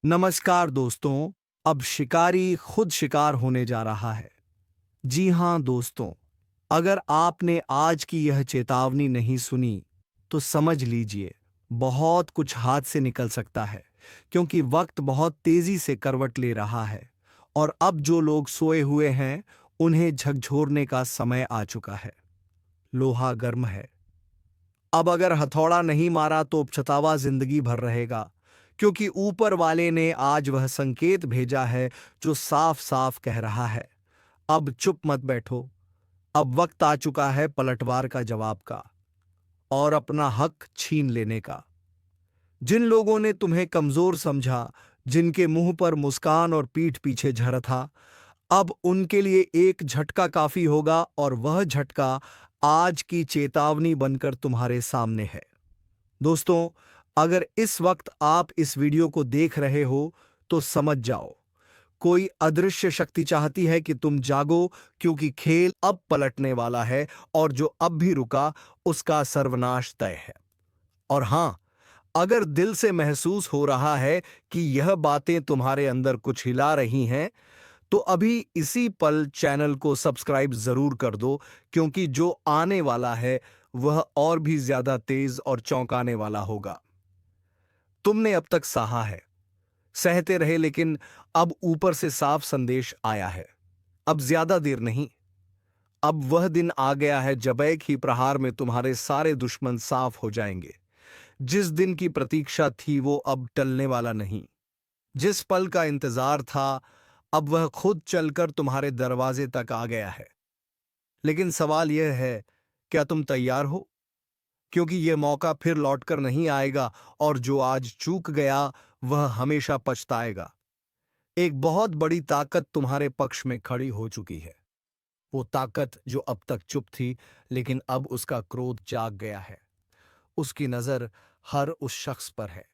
नमस्कार दोस्तों। अब शिकारी खुद शिकार होने जा रहा है। जी हाँ दोस्तों, अगर आपने आज की यह चेतावनी नहीं सुनी तो समझ लीजिए बहुत कुछ हाथ से निकल सकता है, क्योंकि वक्त बहुत तेजी से करवट ले रहा है और अब जो लोग सोए हुए हैं उन्हें झकझोरने का समय आ चुका है। लोहा गर्म है। अब अगर हथौड़ा नहीं मारा तो पछतावा जिंदगी भर रहेगा, क्योंकि ऊपर वाले ने आज वह संकेत भेजा है जो साफ साफ कह रहा है, अब चुप मत बैठो। अब वक्त आ चुका है पलटवार का जवाब का और अपना हक छीन लेने का। जिन लोगों ने तुम्हें कमजोर समझा, जिनके मुंह पर मुस्कान और पीठ पीछे झर था, अब उनके लिए एक झटका काफी होगा और वह झटका आज की चेतावनी बनकर तुम्हारे सामने है। दोस्तों, अगर इस वक्त आप इस वीडियो को देख रहे हो तो समझ जाओ, कोई अदृश्य शक्ति चाहती है कि तुम जागो, क्योंकि खेल अब पलटने वाला है और जो अब भी रुका उसका सर्वनाश तय है। और हां, अगर दिल से महसूस हो रहा है कि यह बातें तुम्हारे अंदर कुछ हिला रही हैं, तो अभी इसी पल चैनल को सब्सक्राइब जरूर कर दो, क्योंकि जो आने वाला है वह और भी ज्यादा तेज और चौंकाने वाला होगा। तुमने अब तक सहा है, सहते रहे, लेकिन अब ऊपर से साफ संदेश आया है। अब ज्यादा देर नहीं। अब वह दिन आ गया है जब एक ही प्रहार में तुम्हारे सारे दुश्मन साफ हो जाएंगे। जिस दिन की प्रतीक्षा थी वो अब टलने वाला नहीं। जिस पल का इंतजार था, अब वह खुद चलकर तुम्हारे दरवाजे तक आ गया है। लेकिन सवाल यह है, क्या तुम तैयार हो? क्योंकि यह मौका फिर लौटकर नहीं आएगा और जो आज चूक गया वह हमेशा पछताएगा। एक बहुत बड़ी ताकत तुम्हारे पक्ष में खड़ी हो चुकी है। वो ताकत जो अब तक चुप थी, लेकिन अब उसका क्रोध जाग गया है। उसकी नजर हर उस शख्स पर है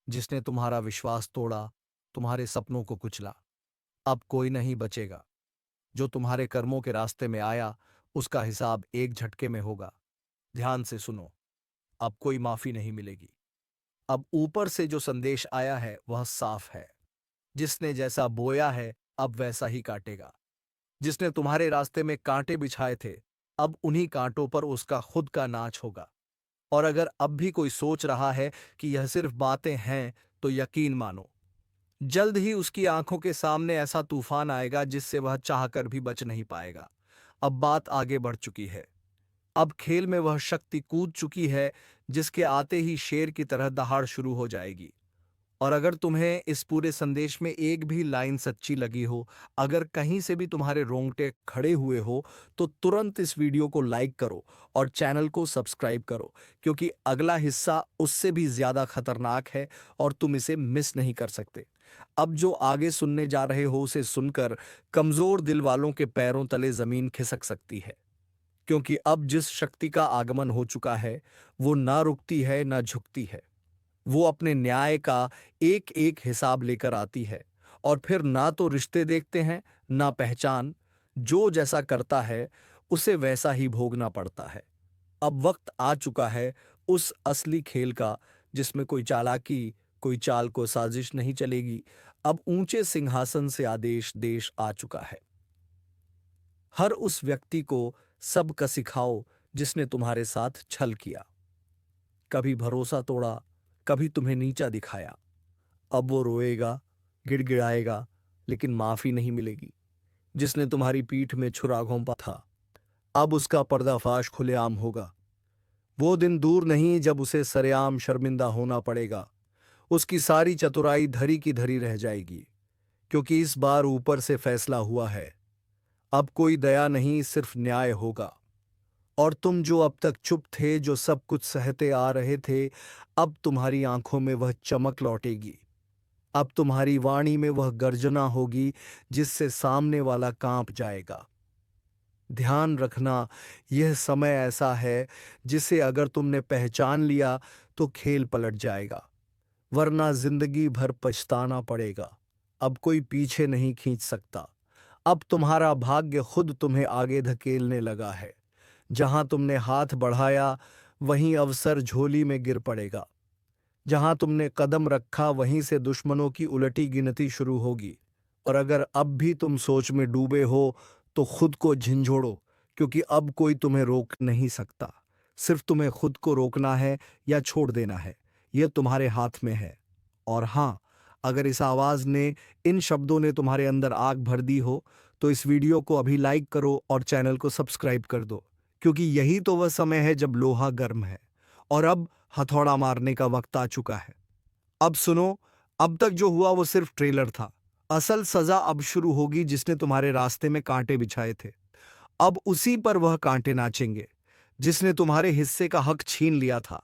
जिसने तुम्हारा विश्वास तोड़ा, तुम्हारे सपनों को कुचला। अब कोई नहीं बचेगा। जो तुम्हारे कर्मों के रास्ते में आया उसका हिसाब एक झटके में होगा। ध्यान से सुनो, अब कोई माफी नहीं मिलेगी। अब ऊपर से जो संदेश आया है वह साफ है। जिसने जैसा बोया है अब वैसा ही काटेगा। जिसने तुम्हारे रास्ते में कांटे बिछाए थे, अब उन्हीं कांटों पर उसका खुद का नाच होगा। और अगर अब भी कोई सोच रहा है कि यह सिर्फ बातें हैं, तो यकीन मानो, जल्द ही उसकी आंखों के सामने ऐसा तूफान आएगा जिससे वह चाहकर भी बच नहीं पाएगा। अब बात आगे बढ़ चुकी है। अब खेल में वह शक्ति कूद चुकी है जिसके आते ही शेर की तरह दहाड़ शुरू हो जाएगी। और अगर तुम्हें इस पूरे संदेश में एक भी लाइन सच्ची लगी हो, अगर कहीं से भी तुम्हारे रोंगटे खड़े हुए हो, तो तुरंत इस वीडियो को लाइक करो और चैनल को सब्सक्राइब करो, क्योंकि अगला हिस्सा उससे भी ज्यादा खतरनाक है और तुम इसे मिस नहीं कर सकते। अब जो आगे सुनने जा रहे हो उसे सुनकर कमजोर दिल वालों के पैरों तले जमीन खिसक सकती है, क्योंकि अब जिस शक्ति का आगमन हो चुका है वो ना रुकती है ना झुकती है। वो अपने न्याय का एक एक हिसाब लेकर आती है और फिर ना तो रिश्ते देखते हैं ना पहचान। जो जैसा करता है उसे वैसा ही भोगना पड़ता है। अब वक्त आ चुका है उस असली खेल का, जिसमें कोई चालाकी, कोई चाल को साजिश नहीं चलेगी। अब ऊंचे सिंहासन से आदेश देश आ चुका है। हर उस व्यक्ति को सबक सिखाओ जिसने तुम्हारे साथ छल किया, कभी भरोसा तोड़ा, कभी तुम्हें नीचा दिखाया। अब वो रोएगा, गिड़गिड़ाएगा, लेकिन माफी नहीं मिलेगी। जिसने तुम्हारी पीठ में छुरा घोंपा था, अब उसका पर्दाफाश खुलेआम होगा। वो दिन दूर नहीं जब उसे सरेआम शर्मिंदा होना पड़ेगा। उसकी सारी चतुराई धरी की धरी रह जाएगी, क्योंकि इस बार ऊपर से फैसला हुआ है। अब कोई दया नहीं, सिर्फ न्याय होगा। और तुम जो अब तक चुप थे, जो सब कुछ सहते आ रहे थे, अब तुम्हारी आंखों में वह चमक लौटेगी। अब तुम्हारी वाणी में वह गर्जना होगी जिससे सामने वाला कांप जाएगा। ध्यान रखना, यह समय ऐसा है जिसे अगर तुमने पहचान लिया तो खेल पलट जाएगा, वरना जिंदगी भर पछताना पड़ेगा। अब कोई पीछे नहीं खींच सकता। अब तुम्हारा भाग्य खुद तुम्हें आगे धकेलने लगा है। जहां तुमने हाथ बढ़ाया वहीं अवसर झोली में गिर पड़ेगा। जहां तुमने कदम रखा वहीं से दुश्मनों की उलटी गिनती शुरू होगी। और अगर अब भी तुम सोच में डूबे हो तो खुद को झिंझोड़ो, क्योंकि अब कोई तुम्हें रोक नहीं सकता। सिर्फ तुम्हें खुद को रोकना है या छोड़ देना है, यह तुम्हारे हाथ में है। और हाँ, अगर इस आवाज ने, इन शब्दों ने तुम्हारे अंदर आग भर दी हो तो इस वीडियो को अभी लाइक करो और चैनल को सब्सक्राइब कर दो, क्योंकि यही तो वह समय है जब लोहा गर्म है और अब हथौड़ा मारने का वक्त आ चुका है। अब सुनो, अब तक जो हुआ वो सिर्फ ट्रेलर था। असल सजा अब शुरू होगी। जिसने तुम्हारे रास्ते में कांटे बिछाए थे, अब उसी पर वह कांटे नाचेंगे। जिसने तुम्हारे हिस्से का हक छीन लिया था,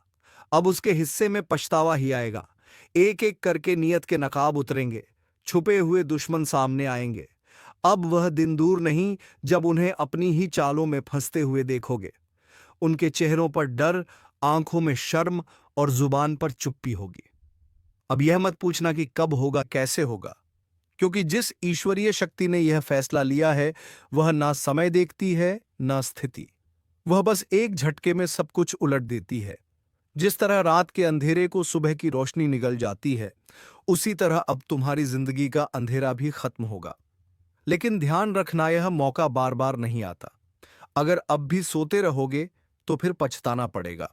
अब उसके हिस्से में पछतावा ही आएगा। एक एक करके नियत के नकाब उतरेंगे, छुपे हुए दुश्मन सामने आएंगे। अब वह दिन दूर नहीं जब उन्हें अपनी ही चालों में फंसते हुए देखोगे। उनके चेहरों पर डर, आंखों में शर्म और जुबान पर चुप्पी होगी। अब यह मत पूछना कि कब होगा, कैसे होगा, क्योंकि जिस ईश्वरीय शक्ति ने यह फैसला लिया है वह ना समय देखती है ना स्थिति। वह बस एक झटके में सब कुछ उलट देती है। जिस तरह रात के अंधेरे को सुबह की रोशनी निगल जाती है, उसी तरह अब तुम्हारी जिंदगी का अंधेरा भी खत्म होगा। लेकिन ध्यान रखना, यह मौका बार बार नहीं आता। अगर अब भी सोते रहोगे तो फिर पछताना पड़ेगा।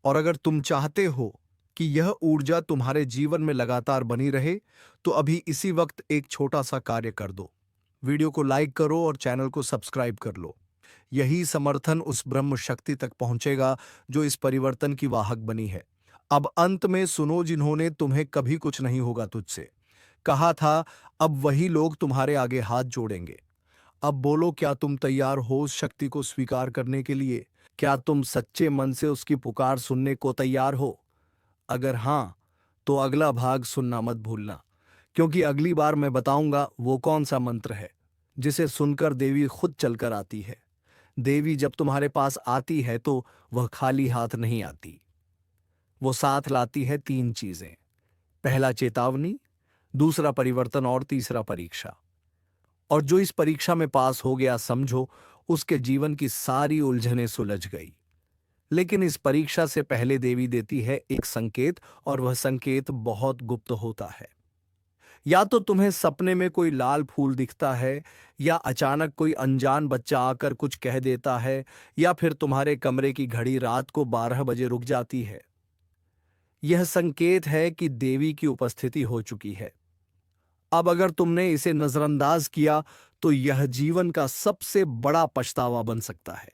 और अगर तुम चाहते हो कि यह ऊर्जा तुम्हारे जीवन में लगातार बनी रहे, तो अभी इसी वक्त एक छोटा सा कार्य कर दो। वीडियो को लाइक करो और चैनल को सब्सक्राइब कर लो। यही समर्थन उस ब्रह्म शक्ति तक पहुंचेगा जो इस परिवर्तन की वाहक बनी है। अब अंत में सुनो, जिन्होंने तुम्हें कभी कुछ नहीं होगा तुझसे कहा था, अब वही लोग तुम्हारे आगे हाथ जोड़ेंगे। अब बोलो, क्या तुम तैयार हो उस शक्ति को स्वीकार करने के लिए? क्या तुम सच्चे मन से उसकी पुकार सुनने को तैयार हो? अगर हां, तो अगला भाग सुनना मत भूलना, क्योंकि अगली बार मैं बताऊंगा वो कौन सा मंत्र है जिसे सुनकर देवी खुद चलकर आती है। देवी जब तुम्हारे पास आती है तो वह खाली हाथ नहीं आती। वो साथ लाती है तीन चीजें: पहला चेतावनी, दूसरा परिवर्तन और तीसरा परीक्षा। और जो इस परीक्षा में पास हो गया, समझो उसके जीवन की सारी उलझनें सुलझ गई। लेकिन इस परीक्षा से पहले देवी देती है एक संकेत, और वह संकेत बहुत गुप्त होता है। या तो तुम्हें सपने में कोई लाल फूल दिखता है, या अचानक कोई अनजान बच्चा आकर कुछ कह देता है, या फिर तुम्हारे कमरे की घड़ी रात को 12 बजे रुक जाती है। यह संकेत है कि देवी की उपस्थिति हो चुकी है। अब अगर तुमने इसे नजरअंदाज किया तो यह जीवन का सबसे बड़ा पछतावा बन सकता है।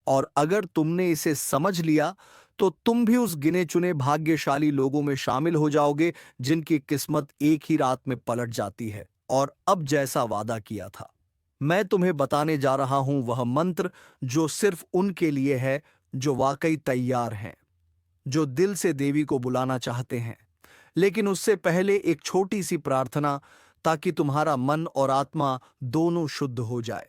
और अगर तुमने इसे समझ लिया तो तुम भी उस गिने चुने भाग्यशाली लोगों में शामिल हो जाओगे जिनकी किस्मत एक ही रात में पलट जाती है। और अब जैसा वादा किया था, मैं तुम्हें बताने जा रहा हूं वह मंत्र जो सिर्फ उनके लिए है जो वाकई तैयार हैं, जो दिल से देवी को बुलाना चाहते हैं। लेकिन उससे पहले एक छोटी सी प्रार्थना, ताकि तुम्हारा मन और आत्मा दोनों शुद्ध हो जाए।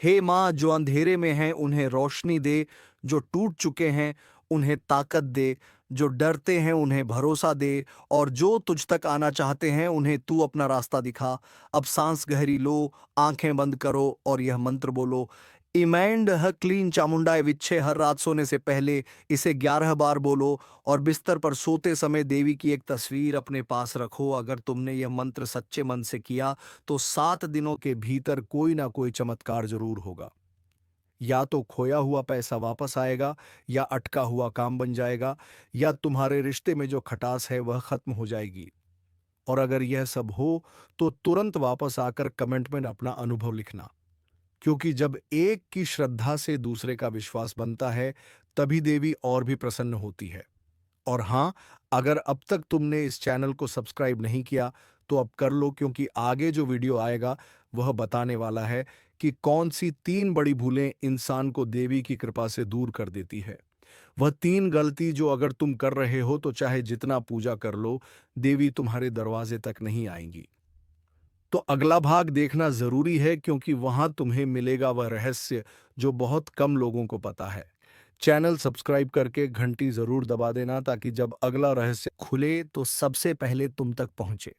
हे मां, जो अंधेरे में हैं उन्हें रोशनी दे, जो टूट चुके हैं उन्हें ताकत दे, जो डरते हैं उन्हें भरोसा दे, और जो तुझ तक आना चाहते हैं उन्हें तू अपना रास्ता दिखा। अब सांस गहरी लो, आंखें बंद करो और यह मंत्र बोलो: इमैंड ह क्लीन चामुंडाए विच्छे। हर रात सोने से पहले इसे 11 बार बोलो और बिस्तर पर सोते समय देवी की एक तस्वीर अपने पास रखो। अगर तुमने यह मंत्र सच्चे मन से किया तो 7 दिनों के भीतर कोई ना कोई चमत्कार जरूर होगा। या तो खोया हुआ पैसा वापस आएगा, या अटका हुआ काम बन जाएगा, या तुम्हारे रिश्ते में जो खटास है वह खत्म हो जाएगी। और अगर यह सब हो तो तुरंत वापस आकर कमेंट में अपना अनुभव लिखना, क्योंकि जब एक की श्रद्धा से दूसरे का विश्वास बनता है तभी देवी और भी प्रसन्न होती है। और हाँ, अगर अब तक तुमने इस चैनल को सब्सक्राइब नहीं किया तो अब कर लो, क्योंकि आगे जो वीडियो आएगा वह बताने वाला है कि कौन सी 3 बड़ी भूलें इंसान को देवी की कृपा से दूर कर देती है। वह 3 गलती जो अगर तुम कर रहे हो तो चाहे जितना पूजा कर लो, देवी तुम्हारे दरवाजे तक नहीं आएंगी। तो अगला भाग देखना जरूरी है, क्योंकि वहां तुम्हें मिलेगा वह रहस्य जो बहुत कम लोगों को पता है। चैनल सब्सक्राइब करके घंटी जरूर दबा देना, ताकि जब अगला रहस्य खुले तो सबसे पहले तुम तक पहुंचे।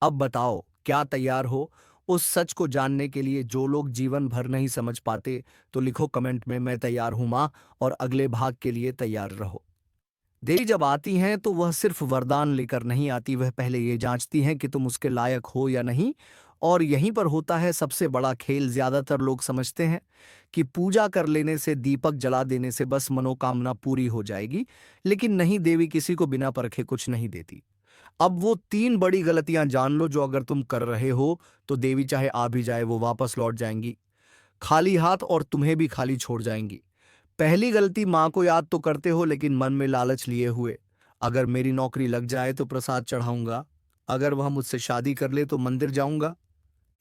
अब बताओ, क्या तैयार हो उस सच को जानने के लिए जो लोग जीवन भर नहीं समझ पाते? तो लिखो कमेंट में, मैं तैयार हूं मां, और अगले भाग के लिए तैयार रहो। देवी जब आती हैं तो वह सिर्फ वरदान लेकर नहीं आती, वह पहले ये जांचती हैं कि तुम उसके लायक हो या नहीं। और यहीं पर होता है सबसे बड़ा खेल। ज्यादातर लोग समझते हैं कि पूजा कर लेने से, दीपक जला देने से बस मनोकामना पूरी हो जाएगी, लेकिन नहीं, देवी किसी को बिना परखे कुछ नहीं देती। अब वो 3 बड़ी गलतियां जान लो जो अगर तुम कर रहे हो तो देवी चाहे आ भी जाए वो वापस लौट जाएंगी खाली हाथ, और तुम्हें भी खाली छोड़ जाएंगी। पहली गलती, माँ को याद तो करते हो लेकिन मन में लालच लिए हुए। अगर मेरी नौकरी लग जाए तो प्रसाद चढ़ाऊंगा, अगर वह मुझसे शादी कर ले तो मंदिर जाऊंगा।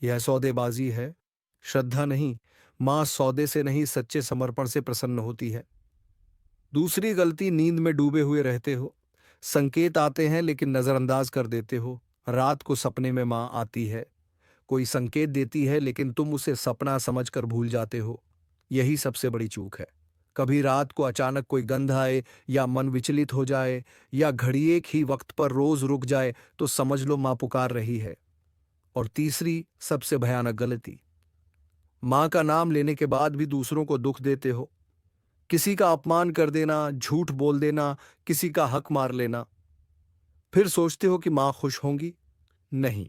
यह सौदेबाजी है, श्रद्धा नहीं। माँ सौदे से नहीं, सच्चे समर्पण से प्रसन्न होती है। दूसरी गलती, नींद में डूबे हुए रहते हो। संकेत आते हैं लेकिन नजरअंदाज कर देते हो। रात को सपने में माँ आती है, कोई संकेत देती है लेकिन तुम उसे सपना समझकर भूल जाते हो। यही सबसे बड़ी चूक है। कभी रात को अचानक कोई गंध आए, या मन विचलित हो जाए, या घड़ी एक ही वक्त पर रोज रुक जाए तो समझ लो माँ पुकार रही है। और तीसरी सबसे भयानक गलती, माँ का नाम लेने के बाद भी दूसरों को दुख देते हो। किसी का अपमान कर देना, झूठ बोल देना, किसी का हक मार लेना। फिर सोचते हो कि माँ खुश होंगी। नहीं,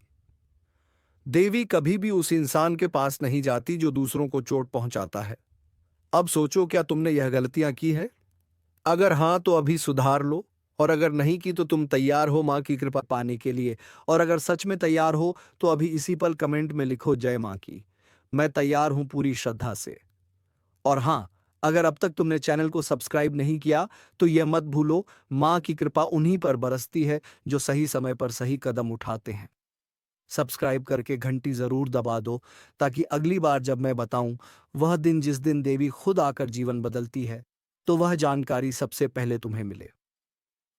देवी कभी भी उस इंसान के पास नहीं जाती जो दूसरों को चोट पहुंचाता है। अब सोचो, क्या तुमने यह गलतियां की है? अगर हां तो अभी सुधार लो, और अगर नहीं की तो तुम तैयार हो मां की कृपा पाने के लिए। और अगर सच में तैयार हो तो अभी इसी पल कमेंट में लिखो, जय मां की। मैं तैयार हूं पूरी श्रद्धा से। और हां, अगर अब तक तुमने चैनल को सब्सक्राइब नहीं किया तो यह मत भूलो, मां की कृपा उन्हीं पर बरसती है जो सही समय पर सही कदम उठाते हैं। सब्सक्राइब करके घंटी जरूर दबा दो, ताकि अगली बार जब मैं बताऊं, वह दिन जिस दिन देवी खुद आकर जीवन बदलती है, तो वह जानकारी सबसे पहले तुम्हें मिले।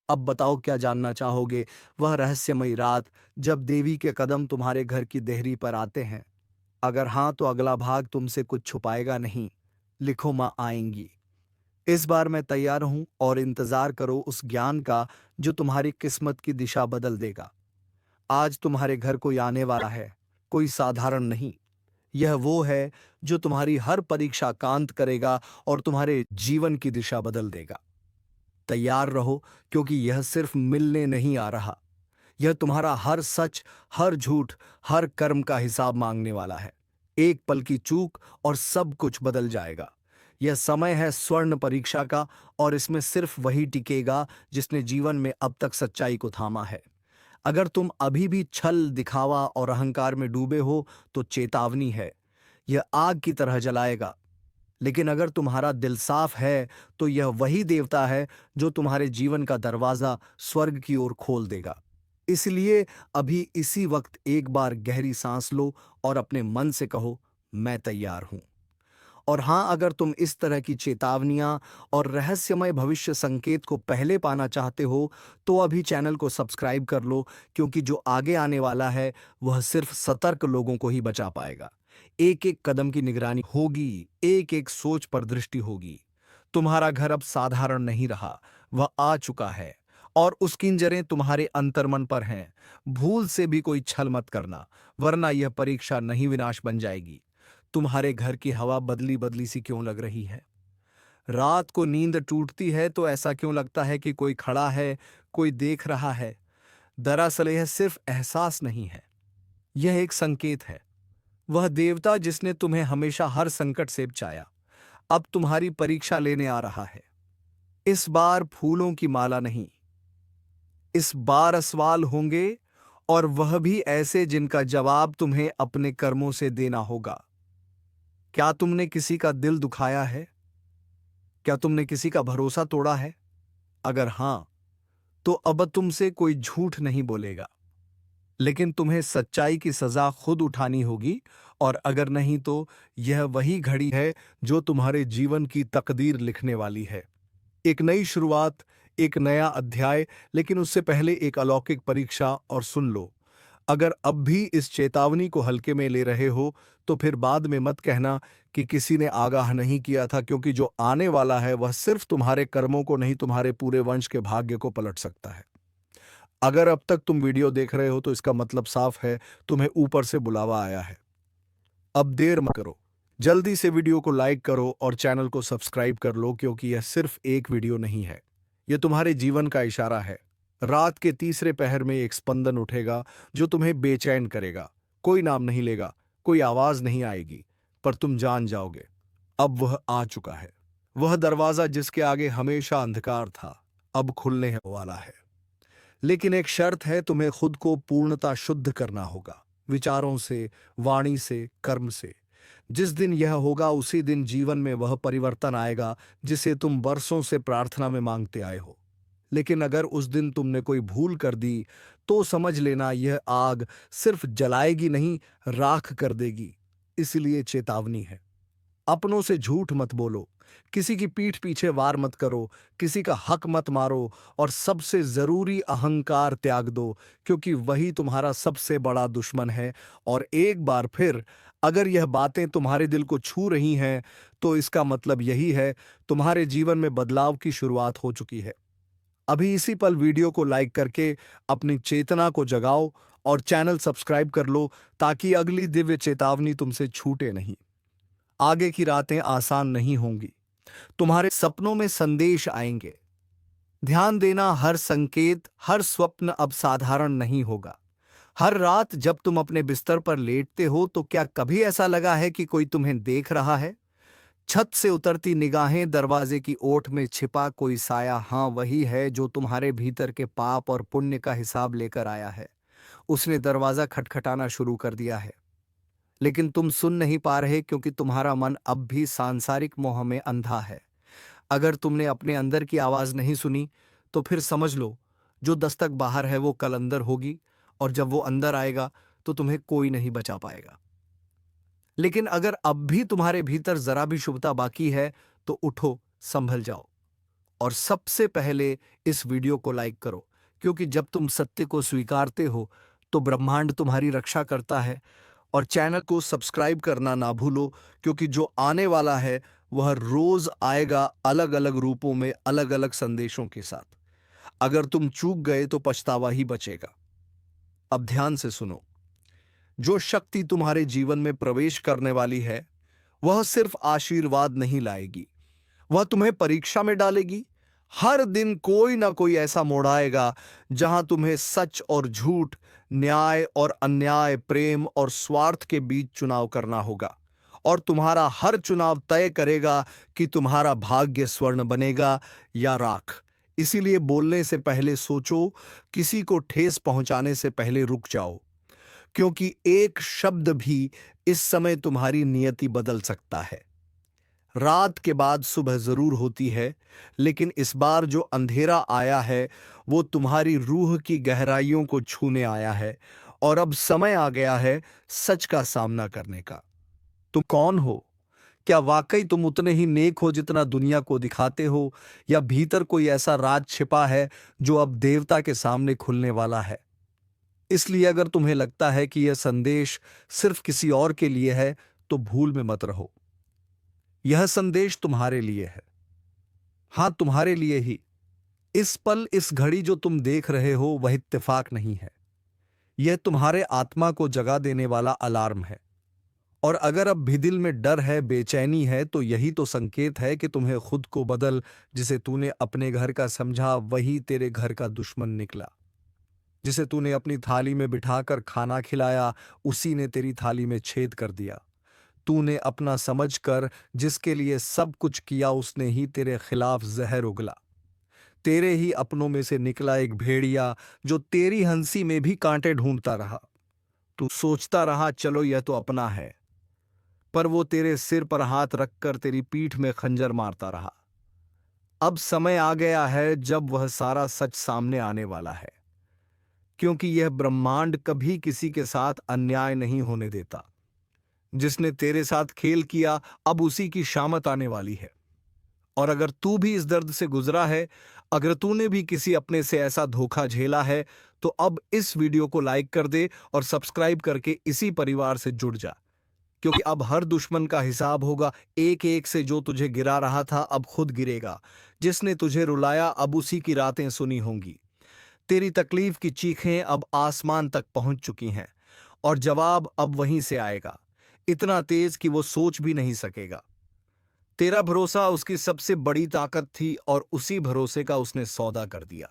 अब बताओ, क्या जानना चाहोगे? वह रहस्यमयी रात जब देवी के कदम तुम्हारे घर की देहरी पर आते हैं। अगर हां तो अगला भाग तुमसे कुछ छुपाएगा नहीं। लिखो, मां आएंगी। इस बार मैं तैयार हूं, और इंतजार करो उस ज्ञान का जो तुम्हारी किस्मत की दिशा बदल देगा। आज तुम्हारे घर कोई आने वाला है, कोई साधारण नहीं। यह वो है जो तुम्हारी हर परीक्षा कांत करेगा और तुम्हारे जीवन की दिशा बदल देगा। तैयार रहो, क्योंकि यह सिर्फ मिलने नहीं आ रहा। यह तुम्हारा हर सच, हर झूठ, हर कर्म का हिसाब मांगने वाला है। एक पल की चूक और सब कुछ बदल जाएगा। यह समय है स्वर्ण परीक्षा का, और इसमें सिर्फ वही टिकेगा जिसने जीवन में अब तक सच्चाई को थामा है। अगर तुम अभी भी छल, दिखावा और अहंकार में डूबे हो तो चेतावनी है, यह आग की तरह जलाएगा। लेकिन अगर तुम्हारा दिल साफ है तो यह वही देवता है जो तुम्हारे जीवन का दरवाजा स्वर्ग की ओर खोल देगा। इसलिए अभी इसी वक्त एक बार गहरी सांस लो और अपने मन से कहो, मैं तैयार हूं। और हां, अगर तुम इस तरह की चेतावनियां और रहस्यमय भविष्य संकेत को पहले पाना चाहते हो तो अभी चैनल को सब्सक्राइब कर लो, क्योंकि जो आगे आने वाला है वह सिर्फ सतर्क लोगों को ही बचा पाएगा। एक एक कदम की निगरानी होगी, एक एक सोच पर दृष्टि होगी। तुम्हारा घर अब साधारण नहीं रहा, वह आ चुका है, और उसकी जड़ें तुम्हारे अंतर्मन पर हैं। भूल से भी कोई छल मत करना, वरना यह परीक्षा नहीं विनाश बन जाएगी। तुम्हारे घर की हवा बदली बदली सी क्यों लग रही है? रात को नींद टूटती है तो ऐसा क्यों लगता है कि कोई खड़ा है, कोई देख रहा है? दरअसल यह सिर्फ एहसास नहीं है, यह एक संकेत है। वह देवता जिसने तुम्हें हमेशा हर संकट से बचाया, अब तुम्हारी परीक्षा लेने आ रहा है। इस बार फूलों की माला नहीं, इस बार सवाल होंगे, और वह भी ऐसे जिनका जवाब तुम्हें अपने कर्मों से देना होगा। क्या तुमने किसी का दिल दुखाया है? क्या तुमने किसी का भरोसा तोड़ा है? अगर हां, तो अब तुमसे कोई झूठ नहीं बोलेगा, लेकिन तुम्हें सच्चाई की सजा खुद उठानी होगी। और अगर नहीं तो यह वही घड़ी है जो तुम्हारे जीवन की तकदीर लिखने वाली है। एक नई शुरुआत, एक नया अध्याय, लेकिन उससे पहले एक अलौकिक परीक्षा। और सुन लो, अगर अब भी इस चेतावनी को हल्के में ले रहे हो तो फिर बाद में मत कहना कि किसी ने आगाह नहीं किया था, क्योंकि जो आने वाला है वह सिर्फ तुम्हारे कर्मों को नहीं, तुम्हारे पूरे वंश के भाग्य को पलट सकता है। अगर अब तक तुम वीडियो देख रहे हो तो इसका मतलब साफ है, तुम्हें ऊपर से बुलावा आया है। अब देर मत करो, जल्दी से वीडियो को लाइक करो और चैनल को सब्सक्राइब कर लो, क्योंकि यह सिर्फ एक वीडियो नहीं है, ये तुम्हारे जीवन का इशारा है। रात के तीसरे पहर में एक स्पंदन उठेगा जो तुम्हें बेचैन करेगा। कोई नाम नहीं लेगा, कोई आवाज नहीं आएगी, पर तुम जान जाओगे अब वह आ चुका है। वह दरवाजा जिसके आगे हमेशा अंधकार था, अब खुलने वाला है। लेकिन एक शर्त है, तुम्हें खुद को पूर्णता शुद्ध करना होगा, विचारों से, वाणी से, कर्म से। जिस दिन यह होगा उसी दिन जीवन में वह परिवर्तन आएगा जिसे तुम वर्षों से प्रार्थना में मांगते आए हो। लेकिन अगर उस दिन तुमने कोई भूल कर दी तो समझ लेना यह आग सिर्फ जलाएगी नहीं, राख कर देगी। इसलिए चेतावनी है, अपनों से झूठ मत बोलो, किसी की पीठ पीछे वार मत करो, किसी का हक मत मारो, और सबसे जरूरी अहंकार त्याग दो, क्योंकि वही तुम्हारा सबसे बड़ा दुश्मन है। और एक बार फिर अगर यह बातें तुम्हारे दिल को छू रही हैं तो इसका मतलब यही है, तुम्हारे जीवन में बदलाव की शुरुआत हो चुकी है। अभी इसी पल वीडियो को लाइक करके अपनी चेतना को जगाओ और चैनल सब्सक्राइब कर लो, ताकि अगली दिव्य चेतावनी तुमसे छूटे नहीं। आगे की रातें आसान नहीं होंगी, तुम्हारे सपनों में संदेश आएंगे। ध्यान देना, हर संकेत, हर स्वप्न अब साधारण नहीं होगा। हर रात जब तुम अपने बिस्तर पर लेटते हो तो क्या कभी ऐसा लगा है कि कोई तुम्हें देख रहा है? छत से उतरती निगाहें, दरवाजे की ओट में छिपा कोई साया, हाँ वही है जो तुम्हारे भीतर के पाप और पुण्य का हिसाब लेकर आया है। उसने दरवाजा खटखटाना शुरू कर दिया है, लेकिन तुम सुन नहीं पा रहे क्योंकि तुम्हारा मन अब भी सांसारिक मोह में अंधा है। अगर तुमने अपने अंदर की आवाज नहीं सुनी तो फिर समझ लो, जो दस्तक बाहर है वो कल अंदर होगी, और जब वो अंदर आएगा तो तुम्हें कोई नहीं बचा पाएगा। लेकिन अगर अब भी तुम्हारे भीतर जरा भी शुभता बाकी है तो उठो, संभल जाओ, और सबसे पहले इस वीडियो को लाइक करो, क्योंकि जब तुम सत्य को स्वीकारते हो तो ब्रह्मांड तुम्हारी रक्षा करता है। और चैनल को सब्सक्राइब करना ना भूलो, क्योंकि जो आने वाला है वह रोज आएगा, अलग अलग रूपों में, अलग अलग संदेशों के साथ। अगर तुम चूक गए तो पछतावा ही बचेगा। अब ध्यान से सुनो, जो शक्ति तुम्हारे जीवन में प्रवेश करने वाली है वह सिर्फ आशीर्वाद नहीं लाएगी, वह तुम्हें परीक्षा में डालेगी। हर दिन कोई ना कोई ऐसा मोड़ आएगा जहां तुम्हें सच और झूठ, न्याय और अन्याय, प्रेम और स्वार्थ के बीच चुनाव करना होगा। और तुम्हारा हर चुनाव तय करेगा कि तुम्हारा भाग्य स्वर्ण बनेगा या राख। इसीलिए बोलने से पहले सोचो, किसी को ठेस पहुंचाने से पहले रुक जाओ, क्योंकि एक शब्द भी इस समय तुम्हारी नियति बदल सकता है। रात के बाद सुबह जरूर होती है, लेकिन इस बार जो अंधेरा आया है वो तुम्हारी रूह की गहराइयों को छूने आया है, और अब समय आ गया है सच का सामना करने का। तुम कौन हो? क्या वाकई तुम उतने ही नेक हो जितना दुनिया को दिखाते हो, या भीतर कोई ऐसा राज छिपा है जो अब देवता के सामने खुलने वाला है? इसलिए अगर तुम्हें लगता है कि यह संदेश सिर्फ किसी और के लिए है तो भूल में मत रहो, यह संदेश तुम्हारे लिए है। हां, तुम्हारे लिए ही। इस पल, इस घड़ी जो तुम देख रहे हो वह इत्तेफाक नहीं है, यह तुम्हारे आत्मा को जगा देने वाला अलार्म है। और अगर अब भी दिल में डर है, बेचैनी है, तो यही तो संकेत है कि तुम्हें खुद को बदल। जिसे तूने अपने घर का समझा वही तेरे घर का दुश्मन निकला। जिसे तूने अपनी थाली में बिठाकर खाना खिलाया उसी ने तेरी थाली में छेद कर दिया। तूने अपना समझकर जिसके लिए सब कुछ किया उसने ही तेरे खिलाफ जहर उगला। तेरे ही अपनों में से निकला एक भेड़िया जो तेरी हंसी में भी कांटे ढूंढता रहा। तू सोचता रहा चलो यह तो अपना है, पर वो तेरे सिर पर हाथ रखकर तेरी पीठ में खंजर मारता रहा। अब समय आ गया है जब वह सारा सच सामने आने वाला है, क्योंकि यह ब्रह्मांड कभी किसी के साथ अन्याय नहीं होने देता। जिसने तेरे साथ खेल किया अब उसी की शामत आने वाली है। और अगर तू भी इस दर्द से गुजरा है, अगर तूने भी किसी अपने से ऐसा धोखा झेला है, तो अब इस वीडियो को लाइक कर दे और सब्सक्राइब करके इसी परिवार से जुड़ जा, क्योंकि अब हर दुश्मन का हिसाब होगा। एक एक से जो तुझे गिरा रहा था अब खुद गिरेगा। जिसने तुझे रुलाया अब उसी की रातें सुनी होंगी। तेरी तकलीफ की चीखें अब आसमान तक पहुंच चुकी हैं, और जवाब अब वहीं से आएगा, इतना तेज कि वो सोच भी नहीं सकेगा। तेरा भरोसा उसकी सबसे बड़ी ताकत थी और उसी भरोसे का उसने सौदा कर दिया।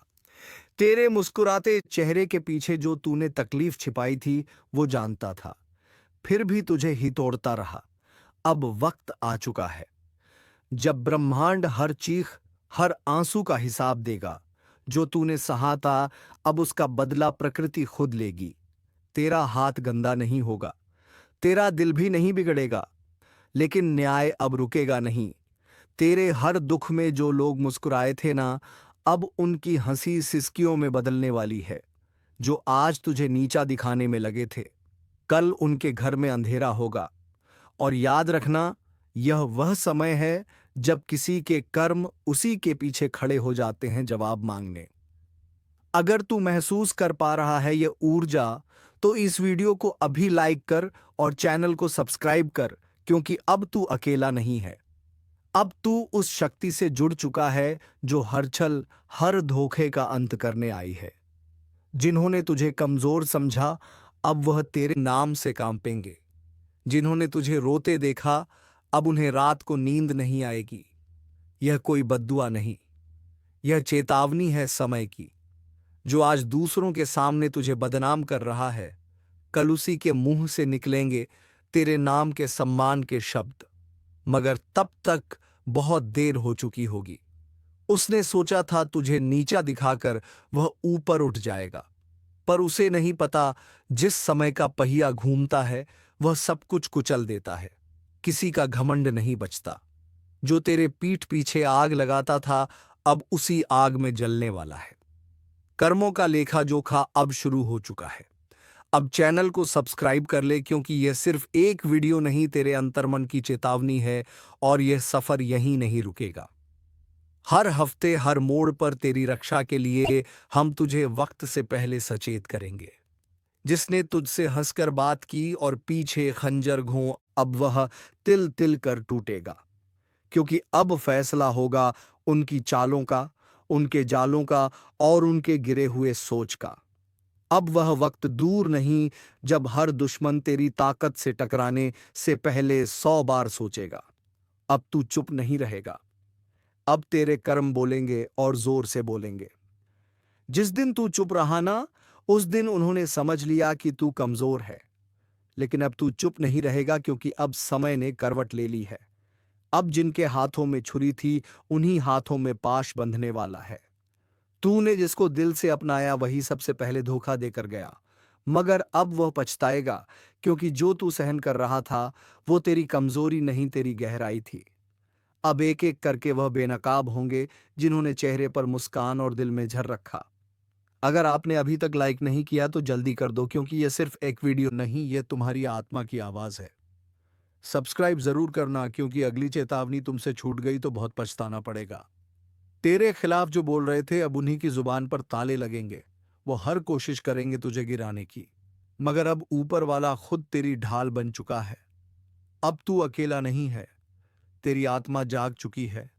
तेरे मुस्कुराते चेहरे के पीछे जो तूने तकलीफ छिपाई थी वो जानता था, फिर भी तुझे ही तोड़ता रहा। अब वक्त आ चुका है जब ब्रह्मांड हर चीख, हर आंसू का हिसाब देगा। जो तूने सहा था, अब उसका बदला प्रकृति खुद लेगी। तेरा हाथ गंदा नहीं होगा, तेरा दिल भी नहीं बिगड़ेगा, लेकिन न्याय अब रुकेगा नहीं। तेरे हर दुख में जो लोग मुस्कुराए थे ना, अब उनकी हंसी सिसकियों में बदलने वाली है। जो आज तुझे नीचा दिखाने में लगे थे, कल उनके घर में अंधेरा होगा। और याद रखना, यह वह समय है जब किसी के कर्म उसी के पीछे खड़े हो जाते हैं जवाब मांगने। अगर तू महसूस कर पा रहा है यह ऊर्जा, तो इस वीडियो को अभी लाइक कर और चैनल को सब्सक्राइब कर, क्योंकि अब तू अकेला नहीं है। अब तू उस शक्ति से जुड़ चुका है जो हर छल, हर धोखे का अंत करने आई है। जिन्होंने तुझे कमजोर समझा, अब वह तेरे नाम से कांपेंगे। जिन्होंने तुझे रोते देखा, अब उन्हें रात को नींद नहीं आएगी। यह कोई बद्दुआ नहीं, यह चेतावनी है समय की। जो आज दूसरों के सामने तुझे बदनाम कर रहा है, कल उसी के मुंह से निकलेंगे तेरे नाम के सम्मान के शब्द। मगर तब तक बहुत देर हो चुकी होगी। उसने सोचा था तुझे नीचा दिखाकर वह ऊपर उठ जाएगा, पर उसे नहीं पता जिस समय का पहिया घूमता है वह सब कुछ कुचल देता है। किसी का घमंड नहीं बचता। जो तेरे पीठ पीछे आग लगाता था, अब उसी आग में जलने वाला है। कर्मों का लेखा जोखा अब शुरू हो चुका है। अब चैनल को सब्सक्राइब कर ले, क्योंकि यह सिर्फ एक वीडियो नहीं, तेरे अंतर्मन की चेतावनी है और यह सफर यहीं नहीं रुकेगा। हर हफ्ते हर मोड़ पर तेरी रक्षा के लिए हम तुझे वक्त से पहले सचेत करेंगे। जिसने तुझसे हंसकर बात की और पीछे खंजर घों, अब वह तिल तिल कर टूटेगा। क्योंकि अब फैसला होगा उनकी चालों का, उनके जालों का और उनके गिरे हुए सोच का। अब वह वक्त दूर नहीं जब हर दुश्मन तेरी ताकत से टकराने से पहले 100 बार सोचेगा। अब तू चुप नहीं रहेगा। अब तेरे कर्म बोलेंगे और जोर से बोलेंगे। जिस दिन तू चुप रहा ना, उस दिन उन्होंने समझ लिया कि तू कमजोर है। लेकिन अब तू चुप नहीं रहेगा, क्योंकि अब समय ने करवट ले ली है। अब जिनके हाथों में छुरी थी, उन्हीं हाथों में पाश बंधने वाला है। तूने जिसको दिल से अपनाया वही सबसे पहले धोखा देकर गया। मगर अब वह पछताएगा, क्योंकि जो तू सहन कर रहा था वो तेरी कमजोरी नहीं, तेरी गहराई थी। अब एक एक करके वह बेनकाब होंगे जिन्होंने चेहरे पर मुस्कान और दिल में झर रखा। अगर आपने अभी तक लाइक नहीं किया तो जल्दी कर दो, क्योंकि यह सिर्फ एक वीडियो नहीं, यह तुम्हारी आत्मा की आवाज है। सब्सक्राइब जरूर करना, क्योंकि अगली चेतावनी तुमसे छूट गई तो बहुत पछताना पड़ेगा। तेरे खिलाफ जो बोल रहे थे, अब उन्हीं की जुबान पर ताले लगेंगे। वो हर कोशिश करेंगे तुझे गिराने की, मगर अब ऊपर वाला खुद तेरी ढाल बन चुका है। अब तू अकेला नहीं है, तेरी आत्मा जाग चुकी है।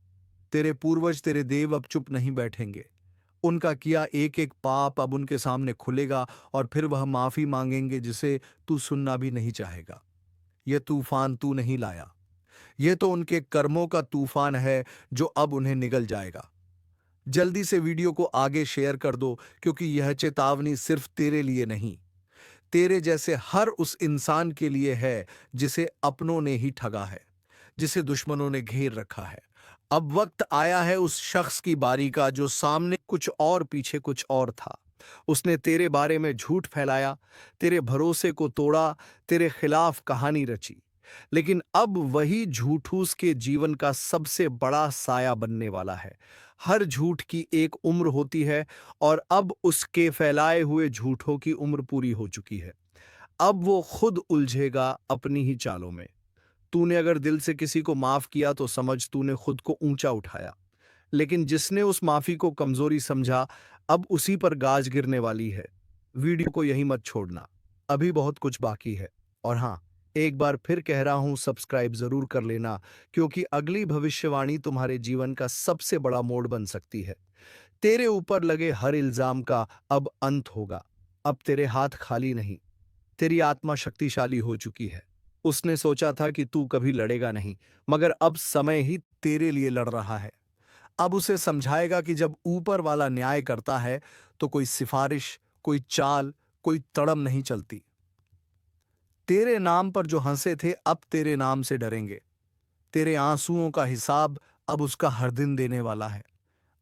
तेरे पूर्वज, तेरे देव अब चुप नहीं बैठेंगे। उनका किया एक एक पाप अब उनके सामने खुलेगा और फिर वह माफी मांगेंगे जिसे तू सुनना भी नहीं चाहेगा। यह तूफान तू नहीं लाया, यह तो उनके कर्मों का तूफान है जो अब उन्हें निगल जाएगा। जल्दी से वीडियो को आगे शेयर कर दो, क्योंकि यह चेतावनी सिर्फ तेरे लिए नहीं, तेरे जैसे हर उस इंसान के लिए है जिसे अपनों ने ही ठगा है, जिसे दुश्मनों ने घेर रखा है। अब वक्त आया है उस शख्स की बारी का जो सामने कुछ और पीछे कुछ और था। उसने तेरे बारे में झूठ फैलाया, तेरे भरोसे को तोड़ा, तेरे खिलाफ कहानी रची। लेकिन अब वही झूठ उसके जीवन का सबसे बड़ा साया बनने वाला है। हर झूठ की एक उम्र होती है और अब उसके फैलाए हुए झूठों की उम्र पूरी हो चुकी है। अब वो खुद उलझेगा अपनी ही चालों में। तूने अगर दिल से किसी को माफ किया तो समझ तूने खुद को ऊंचा उठाया, लेकिन जिसने उस माफी को कमजोरी समझा, अब उसी पर गाज गिरने वाली है। वीडियो को यहीं मत छोड़ना, अभी बहुत कुछ बाकी है। और हाँ, एक बार फिर कह रहा हूं, सब्सक्राइब जरूर कर लेना, क्योंकि अगली भविष्यवाणी तुम्हारे जीवन का सबसे बड़ा मोड़ बन सकती है। तेरे ऊपर लगे हर इल्जाम का अब अंत होगा। अब तेरे हाथ खाली नहीं, तेरी आत्मा शक्तिशाली हो चुकी है। उसने सोचा था कि तू कभी लड़ेगा नहीं, मगर अब समय ही तेरे लिए लड़ रहा है। अब उसे समझाएगा कि जब ऊपर वाला न्याय करता है तो कोई सिफारिश, कोई चाल, कोई तड़म नहीं चलती। तेरे नाम पर जो हंसे थे अब तेरे नाम से डरेंगे। तेरे आंसुओं का हिसाब अब उसका हर दिन देने वाला है।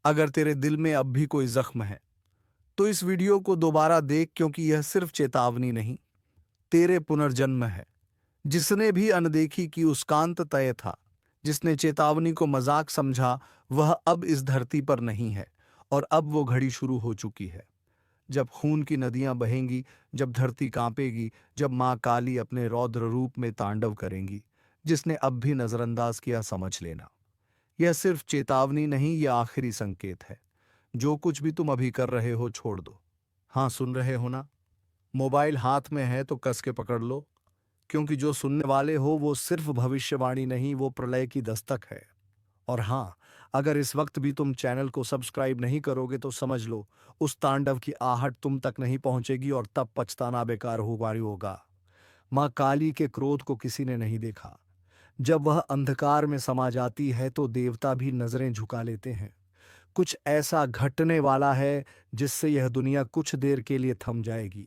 अगर तेरे दिल में अब भी कोई जख्म है तो इस वीडियो को दोबारा देख, क्योंकि यह सिर्फ चेतावनी नहीं, तेरे पुनर्जन्म है। जिसने भी अनदेखी की उसका अंत तय था। जिसने चेतावनी को मजाक समझा वह अब इस धरती पर नहीं है। और अब वो घड़ी शुरू हो चुकी है। जब खून की नदियां बहेंगी, जब धरती कांपेगी, जब मां काली अपने रौद्र रूप में तांडव करेंगी। जिसने अब भी नजरअंदाज किया, समझ लेना, यह सिर्फ चेतावनी नहीं, यह आखिरी संकेत है। जो कुछ भी तुम अभी कर रहे हो छोड़ दो। हाँ, सुन रहे हो ना? मोबाइल हाथ में है तो कस के पकड़ लो, क्योंकि जो सुनने वाले हो वो सिर्फ भविष्यवाणी नहीं, वो प्रलय की दस्तक है। और हाँ, अगर इस वक्त भी तुम चैनल को सब्सक्राइब नहीं करोगे तो समझ लो, उस तांडव की आहट तुम तक नहीं पहुंचेगी और तब पछताना बेकार होगा। माँ काली के क्रोध को किसी ने नहीं देखा। जब वह अंधकार में समा जाती है तो देवता भी नजरें झुका लेते हैं। कुछ ऐसा घटने वाला है जिससे यह दुनिया कुछ देर के लिए थम जाएगी।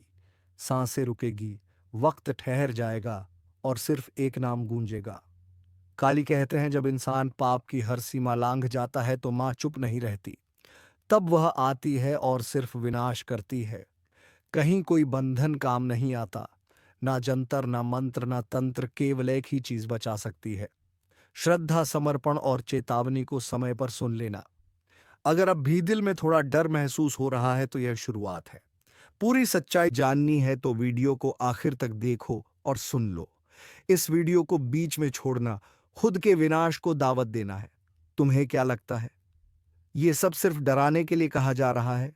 सांसें रुकेगी, वक्त ठहर जाएगा और सिर्फ एक नाम गूंजेगा। काली कहते हैं, जब इंसान पाप की हर सीमा लांघ जाता है तो मां चुप नहीं रहती। तब वह आती है और सिर्फ विनाश करती है। कहीं कोई बंधन काम नहीं आता। ना जंतर, ना मंत्र, ना तंत्र, केवल एक ही चीज बचा सकती है, श्रद्धा, समर्पण और चेतावनी को समय पर सुन लेना। अगर अब भी दिल में थोड़ा डर महसूस हो रहा है तो यह शुरुआत है। पूरी सच्चाई जाननी है तो वीडियो को आखिर तक देखो और सुन लो। इस वीडियो को बीच में छोड़ना खुद के विनाश को दावत देना है। तुम्हें क्या लगता है, ये सब सिर्फ डराने के लिए कहा जा रहा है?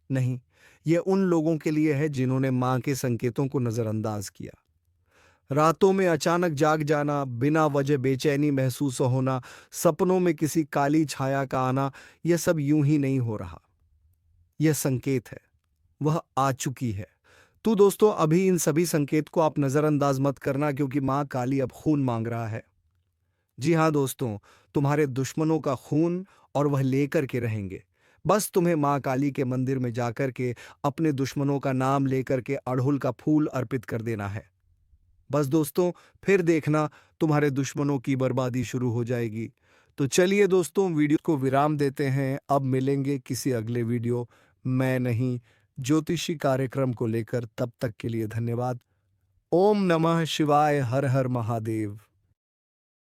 नहीं, यह उन लोगों के लिए है जिन्होंने मां के संकेतों को नजरअंदाज किया। रातों में अचानक जाग जाना, बिना वजह बेचैनी महसूस होना, सपनों में किसी काली छाया का आना, यह सब यूं ही नहीं हो रहा। यह संकेत है, वह आ चुकी है। तो दोस्तों, अभी इन सभी संकेत को आप नजरअंदाज मत करना, क्योंकि मां काली अब खून मांग रहा है। जी हाँ दोस्तों, तुम्हारे दुश्मनों का खून, और वह लेकर के रहेंगे। बस तुम्हें मां काली के मंदिर में जाकर के अपने दुश्मनों का नाम लेकर के अड़हुल का फूल अर्पित कर देना है। बस दोस्तों, फिर देखना तुम्हारे दुश्मनों की बर्बादी शुरू हो जाएगी। तो चलिए दोस्तों, वीडियो को विराम देते हैं। अब मिलेंगे किसी अगले वीडियो, मैं नहीं, ज्योतिषी कार्यक्रम को लेकर। तब तक के लिए धन्यवाद। ओम नमः शिवाय, हर हर महादेव।